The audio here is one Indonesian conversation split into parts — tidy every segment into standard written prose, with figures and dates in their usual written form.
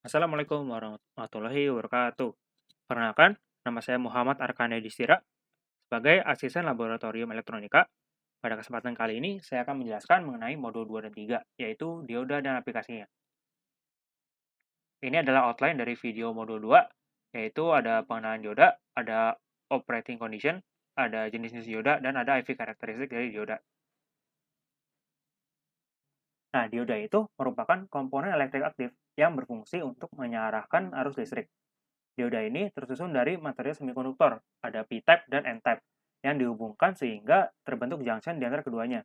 Assalamualaikum warahmatullahi wabarakatuh. Perkenalkan, nama saya Muhammad Arkane Distira sebagai asisten laboratorium elektronika. Pada kesempatan kali ini, saya akan menjelaskan mengenai modul 2 dan 3, yaitu dioda dan aplikasinya. Ini adalah outline dari video modul 2, yaitu ada pengenalan dioda, ada operating condition, ada jenis-jenis dioda, dan ada IV karakteristik dari dioda. Nah, dioda itu merupakan komponen elektrik aktif yang berfungsi untuk mengarahkan arus listrik. Dioda ini tersusun dari material semikonduktor, ada P-type dan N-type, yang dihubungkan sehingga terbentuk junction di antara keduanya.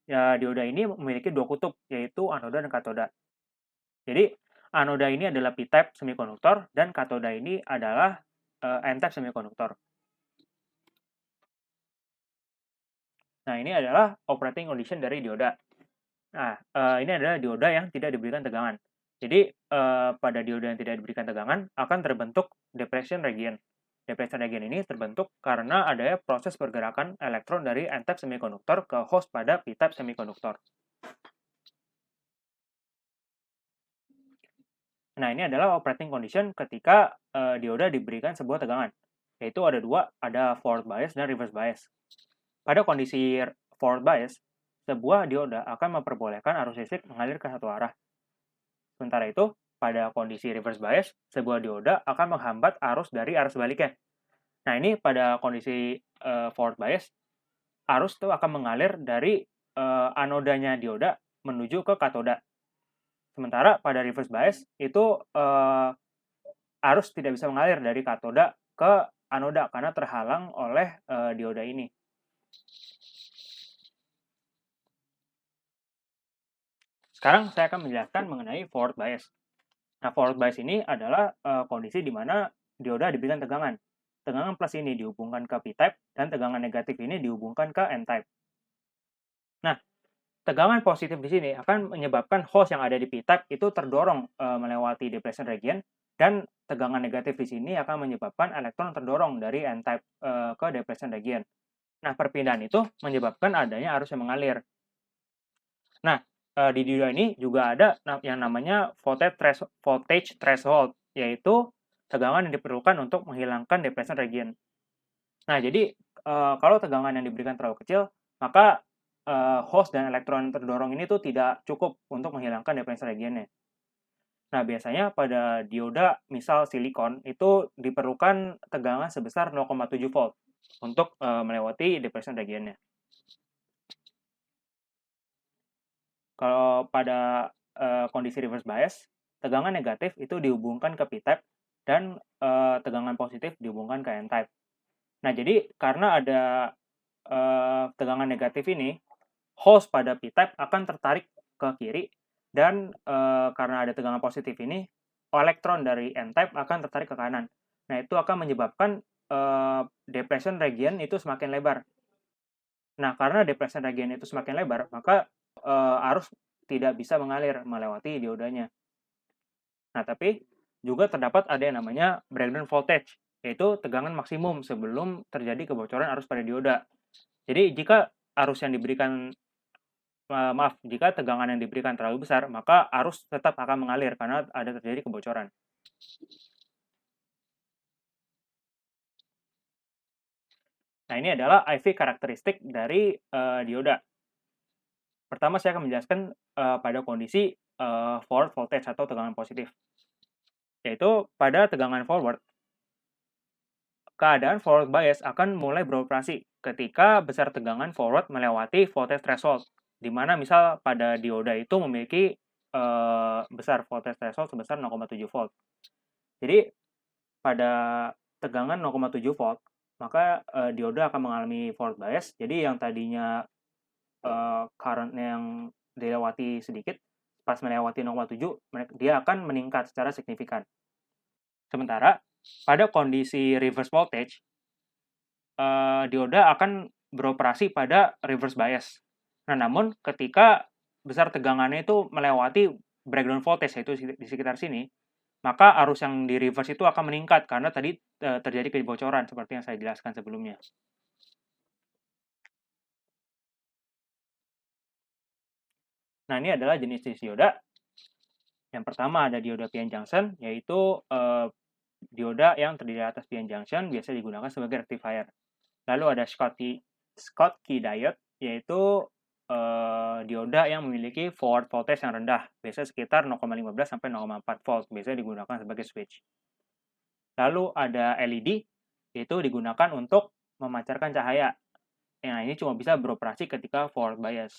Ya, dioda ini memiliki dua kutub, yaitu anoda dan katoda. Jadi, anoda ini adalah P-type semikonduktor, dan katoda ini adalah N-type semikonduktor. Nah, ini adalah operating condition dari dioda. Nah, ini adalah dioda yang tidak diberikan tegangan. Jadi, pada dioda yang tidak diberikan tegangan, akan terbentuk depletion region. Depletion region ini terbentuk karena adanya proses pergerakan elektron dari N-type semikonduktor ke host pada P-type semikonduktor. Nah, ini adalah operating condition ketika dioda diberikan sebuah tegangan. Yaitu ada dua, ada forward bias dan reverse bias. Pada kondisi forward bias, sebuah dioda akan memperbolehkan arus listrik mengalir ke satu arah. Sementara itu, pada kondisi reverse bias, sebuah dioda akan menghambat arus dari arah sebaliknya. Nah, ini pada kondisi forward bias, arus itu akan mengalir dari anodanya dioda menuju ke katoda. Sementara pada reverse bias, itu arus tidak bisa mengalir dari katoda ke anoda karena terhalang oleh dioda ini. Sekarang saya akan menjelaskan mengenai forward bias. Nah, forward bias ini adalah kondisi di mana dioda diberikan tegangan. Tegangan plus ini dihubungkan ke P-type, dan tegangan negatif ini dihubungkan ke N-type. Nah, tegangan positif di sini akan menyebabkan host yang ada di P-type itu terdorong melewati depletion region, dan tegangan negatif di sini akan menyebabkan elektron terdorong dari N-type ke depletion region. Nah, perpindahan itu menyebabkan adanya arus yang mengalir. Nah, di dioda ini juga ada yang namanya voltage threshold, yaitu tegangan yang diperlukan untuk menghilangkan depletion region. Nah, jadi kalau tegangan yang diberikan terlalu kecil, maka host dan elektron terdorong ini tuh tidak cukup untuk menghilangkan depletion region-nya. Nah, biasanya pada dioda misal silikon itu diperlukan tegangan sebesar 0,7 volt untuk melewati depletion region-nya. Kalau pada kondisi reverse bias, tegangan negatif itu dihubungkan ke P-type, dan tegangan positif dihubungkan ke N-type. Nah, jadi karena ada tegangan negatif ini, host pada P-type akan tertarik ke kiri, dan karena ada tegangan positif ini, elektron dari N-type akan tertarik ke kanan. Nah, itu akan menyebabkan depletion region itu semakin lebar. Nah, karena depletion region itu semakin lebar, maka arus tidak bisa mengalir melewati diodanya. Nah, tapi juga terdapat ada yang namanya breakdown voltage, yaitu tegangan maksimum sebelum terjadi kebocoran arus pada dioda. Jadi, jika arus yang diberikan jika tegangan yang diberikan terlalu besar, maka arus tetap akan mengalir karena ada terjadi kebocoran. Nah, ini adalah IV karakteristik dari dioda. Pertama, saya akan menjelaskan pada kondisi forward voltage atau tegangan positif. Yaitu pada tegangan forward, keadaan forward bias akan mulai beroperasi ketika besar tegangan forward melewati voltage threshold, di mana misal pada dioda itu memiliki besar voltage threshold sebesar 0,7 volt. Jadi, pada tegangan 0,7 volt, maka dioda akan mengalami forward bias. Jadi, yang tadinya current yang dilewati sedikit, pas melewati 0,7, dia akan meningkat secara signifikan. Sementara, pada kondisi reverse voltage, dioda akan beroperasi pada reverse bias. Nah, namun ketika besar tegangannya itu melewati breakdown voltage, yaitu di sekitar sini, maka arus yang di reverse itu akan meningkat karena tadi terjadi kebocoran seperti yang saya jelaskan sebelumnya. Nah, ini adalah jenis-jenis dioda. Yang pertama ada dioda PN junction, yaitu dioda yang terdiri atas PN junction biasa digunakan sebagai rectifier. Lalu ada Schottky diode, yaitu dioda yang memiliki forward voltage yang rendah, biasanya sekitar 0,15 sampai 0,4 volt, biasanya digunakan sebagai switch. Lalu ada LED, yaitu digunakan untuk memancarkan cahaya. Nah, ini cuma bisa beroperasi ketika forward bias.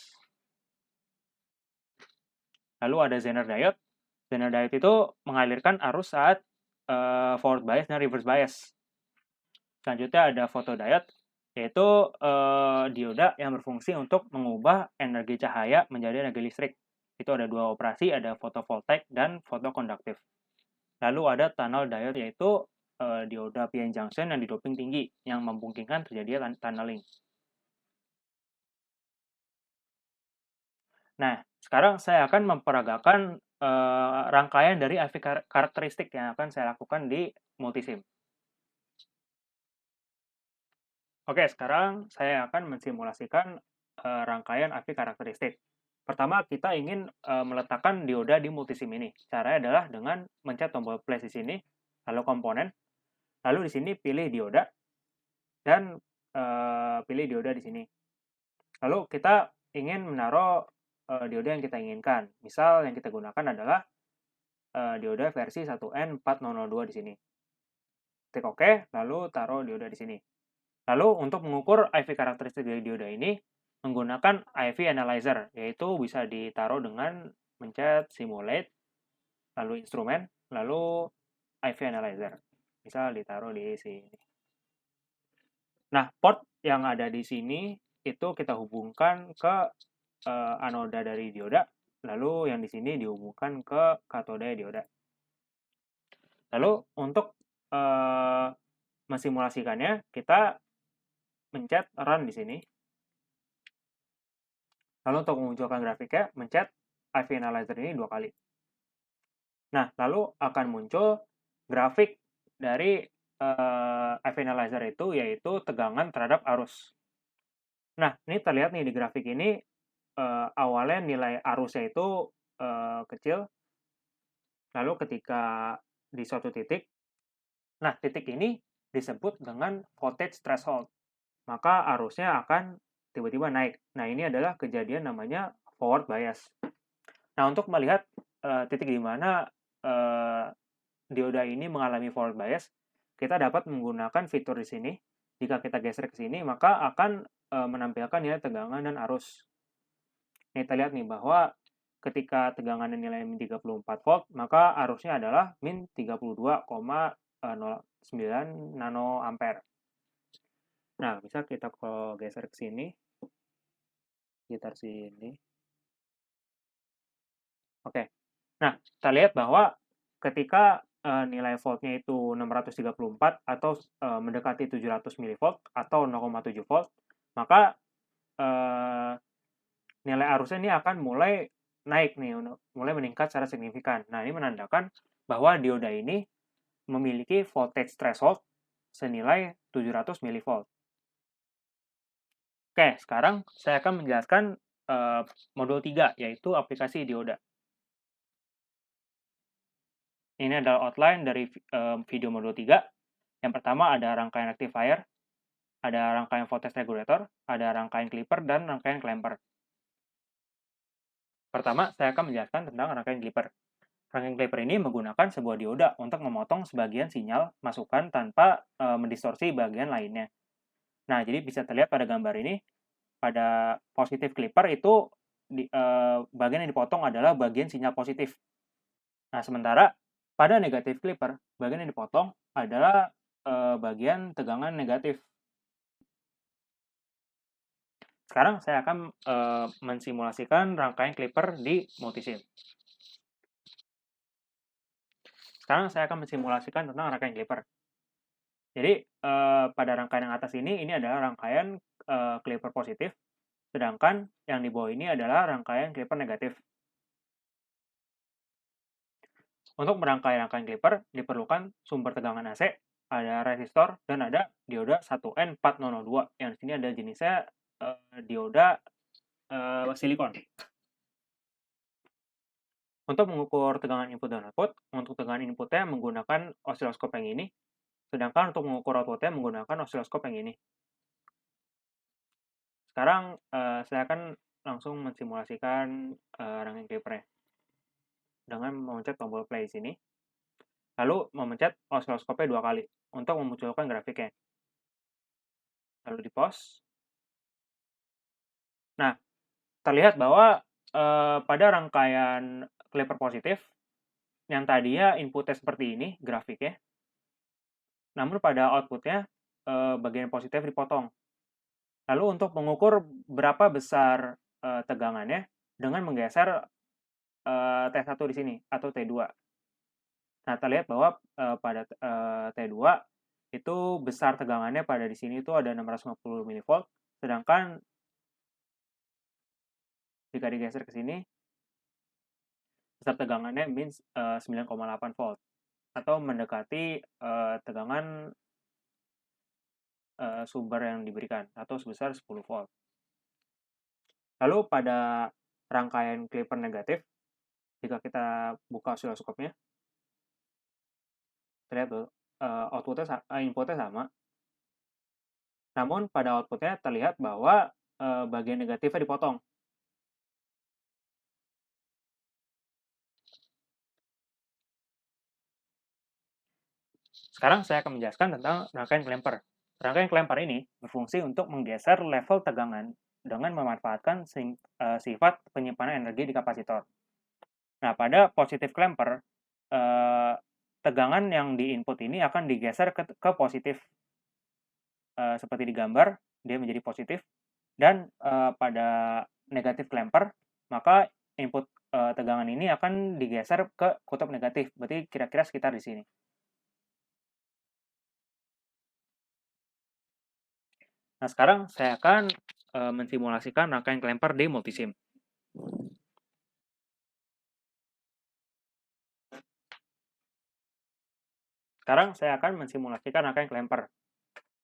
Lalu ada Zener diode. Zener diode itu mengalirkan arus saat forward bias dan reverse bias. Selanjutnya ada photodiode, yaitu dioda yang berfungsi untuk mengubah energi cahaya menjadi energi listrik. Itu ada dua operasi, ada photovoltaik dan photokonduktif. Lalu ada tunnel diode, yaitu dioda PN junction yang didoping tinggi, yang memungkinkan terjadi tunneling. Nah, sekarang saya akan memperagakan rangkaian dari IV karakteristik yang akan saya lakukan di multisim. Oke, sekarang saya akan mensimulasikan rangkaian IV karakteristik. Pertama, kita ingin meletakkan dioda di multisim ini. Caranya adalah dengan mencet tombol plus di sini, lalu komponen, lalu di sini pilih dioda, dan pilih dioda di sini. Lalu kita ingin menaruh dioda yang kita inginkan. Misal yang kita gunakan adalah dioda versi 1N4002 di sini. Klik OK, lalu taruh dioda di sini. Lalu untuk mengukur IV karakteristik dari dioda ini menggunakan IV analyzer, yaitu bisa ditaruh dengan mencet simulate, lalu instrumen, lalu IV analyzer. Misal ditaruh di sini. Nah, port yang ada di sini itu kita hubungkan ke anoda dari dioda, lalu yang di sini dihubungkan ke katode dioda. Lalu untuk mensimulasikannya, kita mencet run di sini. Lalu untuk memunculkan grafiknya, mencet IV Analyzer ini 2 kali. Nah, lalu akan muncul grafik dari IV Analyzer itu, yaitu tegangan terhadap arus. Nah, ini terlihat nih di grafik ini, awalnya nilai arusnya itu kecil, lalu ketika di suatu titik, nah titik ini disebut dengan voltage threshold, maka arusnya akan tiba-tiba naik. Nah, ini adalah kejadian namanya forward bias. Nah, untuk melihat titik di mana dioda ini mengalami forward bias, kita dapat menggunakan fitur di sini. Jika kita geser ke sini, maka akan menampilkan nilai tegangan dan arus. Ini kita lihat nih bahwa ketika tegangan nilai min 34 volt, maka arusnya adalah min 32,09 nanoampere. Nah, bisa kita kalau geser ke sini, sekitar sini. Oke. Nah, kita lihat bahwa ketika nilai voltnya itu 634 atau mendekati 700 mV atau 0,7 volt, maka nilai arusnya ini akan mulai naik nih, mulai meningkat secara signifikan. Nah, ini menandakan bahwa dioda ini memiliki voltage threshold senilai 700 mV. Oke, sekarang saya akan menjelaskan modul 3, yaitu aplikasi dioda. Ini adalah outline dari video modul 3. Yang pertama ada rangkaian rectifier, ada rangkaian voltage regulator, ada rangkaian clipper, dan rangkaian clamper. Pertama, saya akan menjelaskan tentang rangkaian clipper. Rangkaian clipper ini menggunakan sebuah dioda untuk memotong sebagian sinyal masukan tanpa mendistorsi bagian lainnya. Nah, jadi bisa terlihat pada gambar ini, pada positif clipper itu bagian yang dipotong adalah bagian sinyal positif. Nah, sementara pada negatif clipper, bagian yang dipotong adalah bagian tegangan negatif. Sekarang saya akan mensimulasikan rangkaian clipper di multisim. Sekarang saya akan mensimulasikan tentang rangkaian clipper. Jadi, pada rangkaian yang atas ini adalah rangkaian clipper positif, sedangkan yang di bawah ini adalah rangkaian clipper negatif. Untuk merangkai rangkaian clipper, diperlukan sumber tegangan AC, ada resistor, dan ada dioda 1N4002. Yang di sini ada jenisnya dioda silikon. Untuk mengukur tegangan input dan output, untuk tegangan inputnya menggunakan osiloskop yang ini, sedangkan untuk mengukur outputnya menggunakan osiloskop yang ini. Sekarang saya akan langsung mensimulasikan rangkaian clippernya dengan memencet tombol play di sini, lalu memencet osiloskopnya 2 kali untuk memunculkan grafiknya. Lalu di pause. Nah, terlihat bahwa pada rangkaian clipper positif, yang tadinya inputnya seperti ini grafiknya, namun pada outputnya bagian positif dipotong. Lalu untuk mengukur berapa besar tegangannya dengan menggeser T1 di sini atau T2. Nah, terlihat bahwa pada T2 itu besar tegangannya pada di sini itu ada 650 mV, sedangkan jika digeser ke sini besar tegangannya min 9,8 volt atau mendekati tegangan sumber yang diberikan atau sebesar 10 volt. Lalu pada rangkaian clipper negatif, jika kita buka osiloskopnya, terlihat tuh inputnya sama, namun pada outputnya terlihat bahwa bagian negatifnya dipotong. Sekarang saya akan menjelaskan tentang rangkaian clamper. Rangkaian clamper ini berfungsi untuk menggeser level tegangan dengan memanfaatkan sifat penyimpanan energi di kapasitor. Nah, pada positif clamper, tegangan yang di input ini akan digeser ke positif. Seperti di gambar, dia menjadi positif. Dan pada negatif clamper, maka input tegangan ini akan digeser ke kutub negatif. Berarti kira-kira sekitar di sini. Nah, sekarang saya akan mensimulasikan rangkaian clamper di multisim. Sekarang saya akan mensimulasikan rangkaian clamper.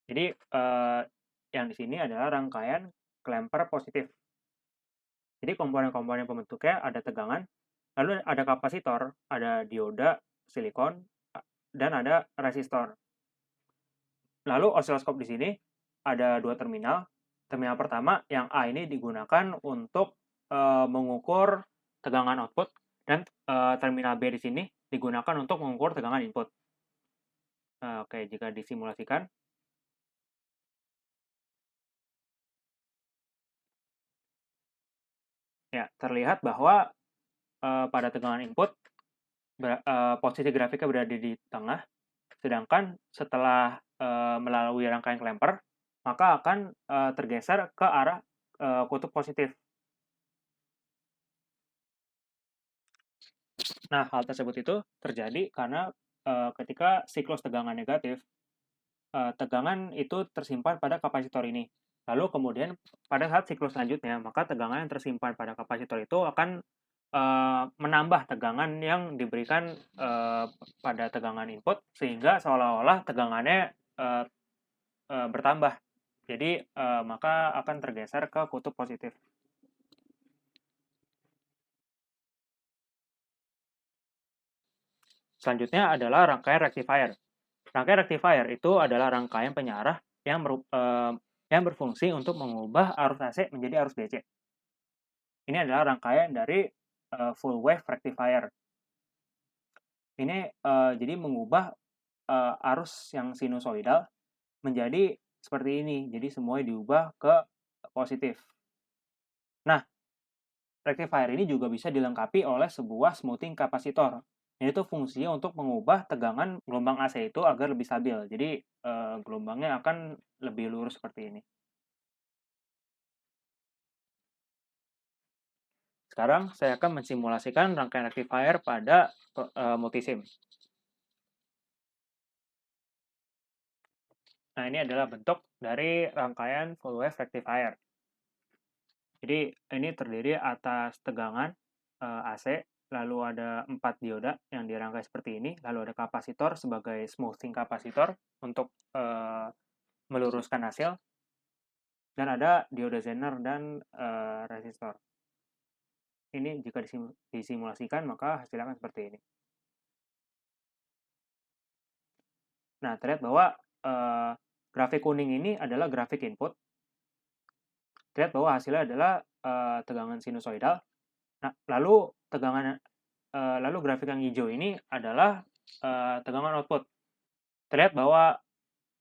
Jadi, yang di sini adalah rangkaian clamper positif. Jadi, komponen-komponen pembentuknya ada tegangan, lalu ada kapasitor, ada dioda, silikon, dan ada resistor. Lalu osiloskop di sini ada 2 terminal. Terminal pertama yang A ini digunakan untuk mengukur tegangan output, dan terminal B di sini digunakan untuk mengukur tegangan input. Oke, jika disimulasikan, ya terlihat bahwa pada tegangan input posisi grafiknya berada di tengah, sedangkan setelah melalui rangkaian clamper, maka akan tergeser ke arah kutub positif. Nah, hal tersebut itu terjadi karena ketika siklus tegangan negatif, tegangan itu tersimpan pada kapasitor ini. Lalu kemudian pada saat siklus selanjutnya, maka tegangan yang tersimpan pada kapasitor itu akan menambah tegangan yang diberikan pada tegangan input, sehingga seolah-olah tegangannya bertambah. Jadi maka akan tergeser ke kutub positif. Selanjutnya adalah rangkaian rectifier. Rangkaian rectifier itu adalah rangkaian penyarah yang berfungsi untuk mengubah arus AC menjadi arus DC. Ini adalah rangkaian dari full wave rectifier. Ini jadi mengubah arus yang sinusoidal menjadi seperti ini. Jadi semuanya diubah ke positif. Nah, rectifier ini juga bisa dilengkapi oleh sebuah smoothing kapasitor. Ini tuh fungsinya untuk mengubah tegangan gelombang AC itu agar lebih stabil. Jadi gelombangnya akan lebih lurus seperti ini. Sekarang saya akan mensimulasikan rangkaian rectifier pada multisim. Nah, ini adalah bentuk dari rangkaian full wave rectifier. Jadi ini terdiri atas tegangan AC, lalu ada 4 dioda yang dirangkai seperti ini, lalu ada kapasitor sebagai smoothing kapasitor untuk meluruskan hasil, dan ada dioda Zener dan resistor. ini jika disimulasikan maka hasilnya akan seperti ini. Nah, terlihat bahwa grafik kuning ini adalah grafik input. Terlihat bahwa hasilnya adalah tegangan sinusoidal. Nah, lalu grafik yang hijau ini adalah tegangan output. Terlihat bahwa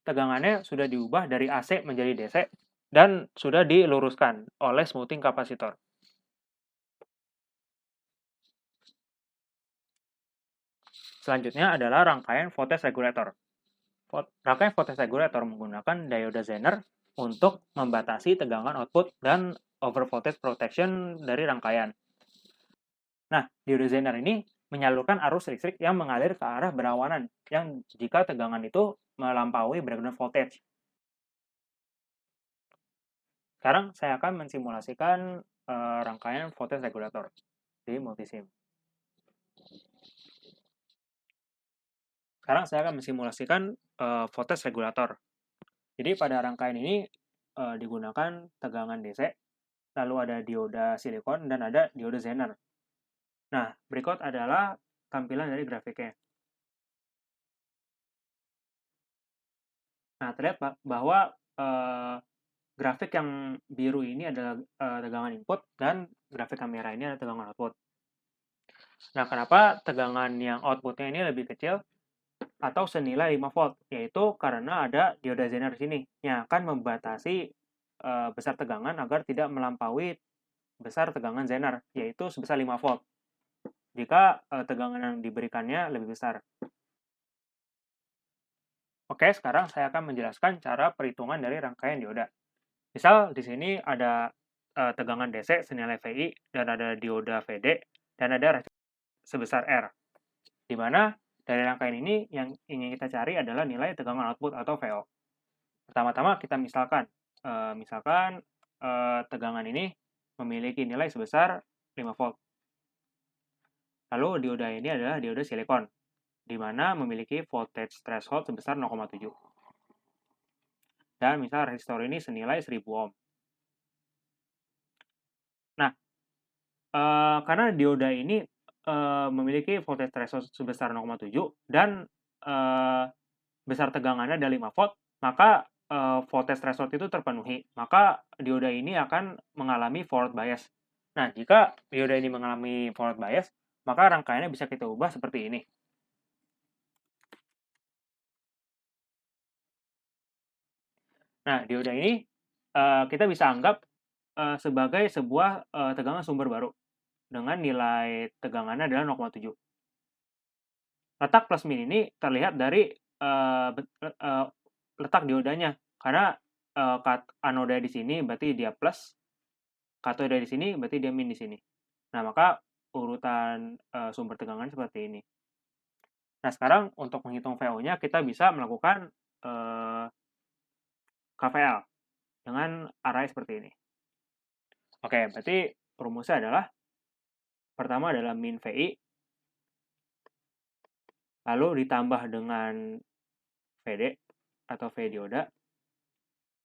tegangannya sudah diubah dari AC menjadi DC dan sudah diluruskan oleh smoothing kapasitor. Selanjutnya adalah rangkaian voltage regulator. Rangkaian voltage regulator menggunakan dioda Zener untuk membatasi tegangan output dan overvoltage protection dari rangkaian. Nah, dioda Zener ini menyalurkan arus listrik yang mengalir ke arah berlawanan yang jika tegangan itu melampaui breakdown voltage. Sekarang saya akan mensimulasikan rangkaian voltage regulator di multisim. Sekarang saya akan mensimulasikan voltage regulator. Jadi pada rangkaian ini digunakan tegangan DC, lalu ada dioda silikon dan ada dioda Zener. Nah, berikut adalah tampilan dari grafiknya. Nah, terlihat bahwa grafik yang biru ini adalah tegangan input dan grafik yang merah ini adalah tegangan output. Nah, kenapa tegangan yang outputnya ini lebih kecil atau senilai 5 volt? Yaitu karena ada dioda Zener di sini yang akan membatasi besar tegangan agar tidak melampaui besar tegangan Zener, yaitu sebesar 5 volt. Jika tegangan yang diberikannya lebih besar. Oke, sekarang saya akan menjelaskan cara perhitungan dari rangkaian dioda. Misal di sini ada tegangan DC senilai VI dan ada dioda VD dan ada sebesar R. Di mana dari rangkaian ini yang ingin kita cari adalah nilai tegangan output atau VO. Pertama-tama kita misalkan tegangan ini memiliki nilai sebesar 5 volt. Lalu dioda ini adalah dioda silikon, di mana memiliki voltage threshold sebesar 0,7. Dan misal resistor ini senilai 1000 ohm. Nah, karena dioda ini memiliki voltage threshold sebesar 0,7 dan besar tegangannya ada 5 volt, maka voltage threshold itu terpenuhi. Maka dioda ini akan mengalami forward bias. Nah, jika dioda ini mengalami forward bias, maka rangkaiannya bisa kita ubah seperti ini. Nah, dioda ini kita bisa anggap sebagai sebuah tegangan sumber baru dengan nilai tegangannya adalah 0,7. Letak plus min ini terlihat dari letak diodanya, karena anoda di sini berarti dia plus, katoda di sini berarti dia min di sini. Nah, maka urutan sumber tegangan seperti ini. Nah, sekarang untuk menghitung VO-nya kita bisa melakukan KVL dengan array seperti ini. Oke, berarti rumusnya adalah pertama adalah min VI, lalu ditambah dengan VD atau V dioda,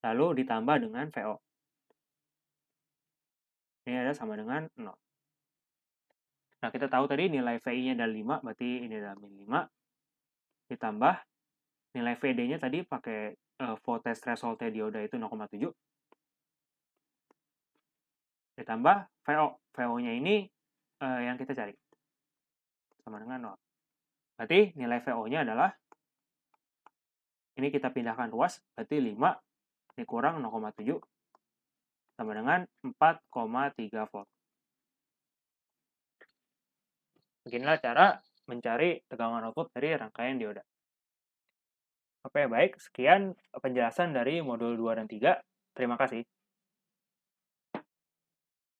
lalu ditambah dengan VO. Ini adalah sama dengan 0. Nah, kita tahu tadi nilai VI-nya adalah 5, berarti ini adalah min 5. Ditambah nilai VD-nya tadi pakai voltage threshold dioda itu 0,7. Ditambah VO. VO-nya ini yang kita cari. Sama dengan 0. Berarti nilai VO-nya adalah, ini kita pindahkan ruas, berarti 5 dikurang 0,7 sama dengan 4,3 volt. Beginilah cara mencari tegangan output dari rangkaian dioda. Oke, baik. Sekian penjelasan dari modul 2 dan 3. Terima kasih.